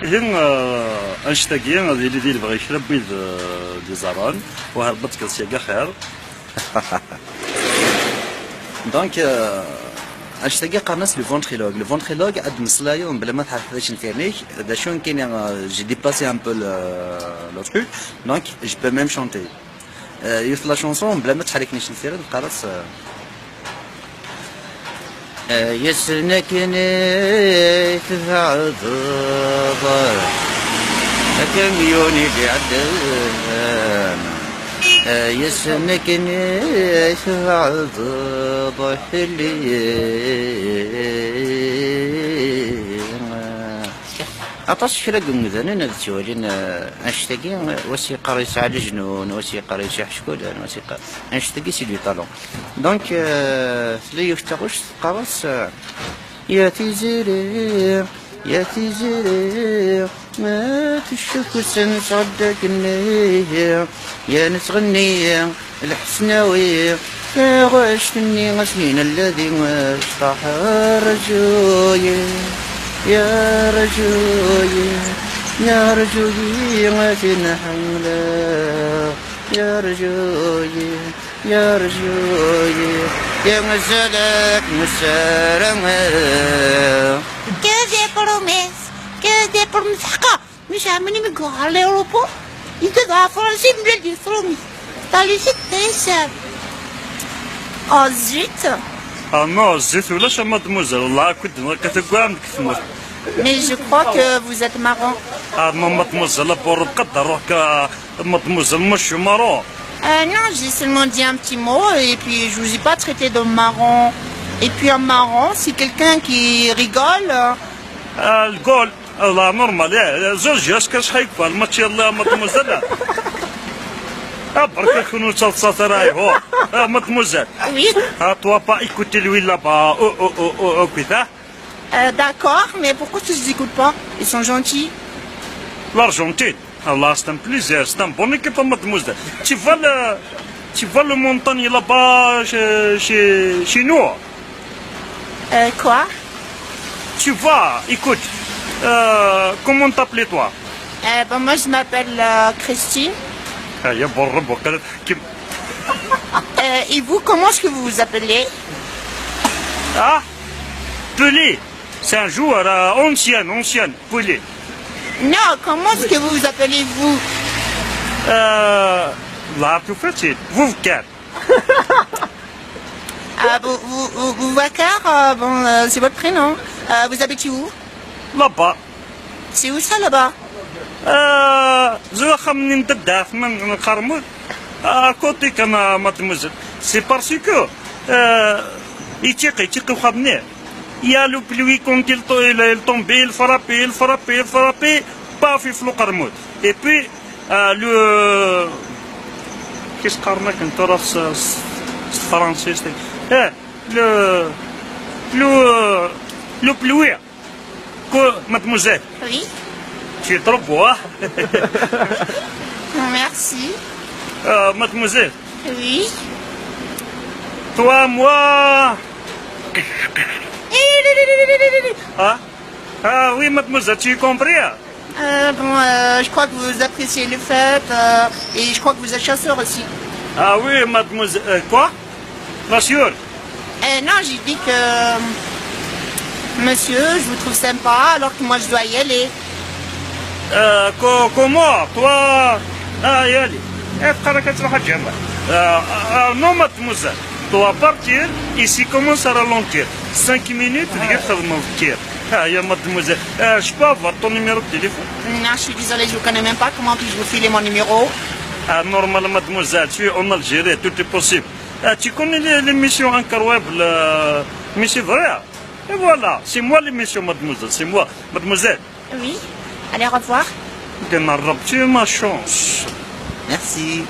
هين أنشتاقين هذه اللي دير بغى يشرب بيض دي زران وهربت كالسياقة خير. دونك أنشتاقي قرناس لو فونتريلوج. لو فونتريلوج عند مسلايو بلا ما تعرف هذاش نتيرنيك دا شو كاين جي ديبلاسي ان بو لو تروك دونك جو بو ميم شونتي يوث لا شونسون بلا ما تحركنيش نسير القرص يسنكني تفعل ضر كم يوني بعدنا يسنكني تفعل ضر عطاش شرق مثلا نذتولين أشتاقي وثيقة ريس على جنون وثيقة ريس حشكولان وثيقة أشتاقي سي دو طالون دونك لا يفتغش قرص يا تيزيري يا تيزيري ما تشوف سنس عدك النيه يا نتغني الحسناوي يا غشتني غسلين الذي اشطح رجوي يا رجوي يا رجوي ما فينا حمله يا رجوي يا رجوي يا مسالك مسالمة كذا بروميس حقا مش عمني مقوى على أوروبا يتدعى فرنسي بلادي فرومي طالي ست حساب زيت non, زيت ولا شا مادموزيل والله كنت كتقول عندك ثمر. Mais je crois que vous êtes marrant. mademoiselle pour قدر mademoiselle مش marrant. Non, j'ai seulement dit un petit mot et puis je vous ai pas traité de marrant. Et puis un marrant, c'est quelqu'un qui rigole. القول لا نورمال زوج اش حيقبل ماشي الله mademoiselle. برك كونوا تصاصا راي هو mademoiselle. Oui. toi pas écouter lui là-bas كذا. D'accord, mais pourquoi tu les écoutes pas? Ils sont gentils. L'Argentine, Allah, c'est un plaisir, c'est un bon équipe, mademoiselle. Tu vas le montagne là-bas chez nous. Quoi? Tu vas, écoute, comment t'appelles toi? Moi je m'appelle Christine. Et vous, comment est-ce que vous vous appelez? Ah, Pelé. C'est un joueur ancien, Pelé. Non, comment est-ce que vous vous appelez vous? Là, tout facile. Vous quatre. Vous Vakar, bon, c'est votre prénom. Vous habitez où? Là-bas. C'est où ça là-bas? À côté كما mademoiselle. C'est parce que يتيقي وخبني. Il y a le pluie quand il tombait, il frappait, pas في القرمود. Et puis le qu'est-ce qu'on a quand on a français le pluie que mademoiselle. Oui. Tu es trop beau. Merci. Mademoiselle. Oui. Toi, moi. Ah oui, mademoiselle, tu compris? Je crois que vous appréciez les fêtes et je crois que vous êtes chasseur aussi. Ah oui, mademoiselle. Quoi? Monsieur? Non, j'ai dit que monsieur, je vous trouve sympa alors que moi je dois y aller. Comment? Toi? Ah, y aller. Non, mademoiselle. Toi partir, ici commence à ralentir. 5 minutes, mademoiselle. Je peux avoir ton numéro de téléphone? Non, je suis désolée, je ne vous connais même pas. Comment puis-je vous filer mon numéro? Normal, mademoiselle, tu es en Algérie, tout est possible. Tu connais l'émission incroyable, mais c'est vrai. Et voilà, c'est moi l'émission, mademoiselle, c'est moi. Mademoiselle. Oui. Allez, au revoir. Tu es ma chance. Merci.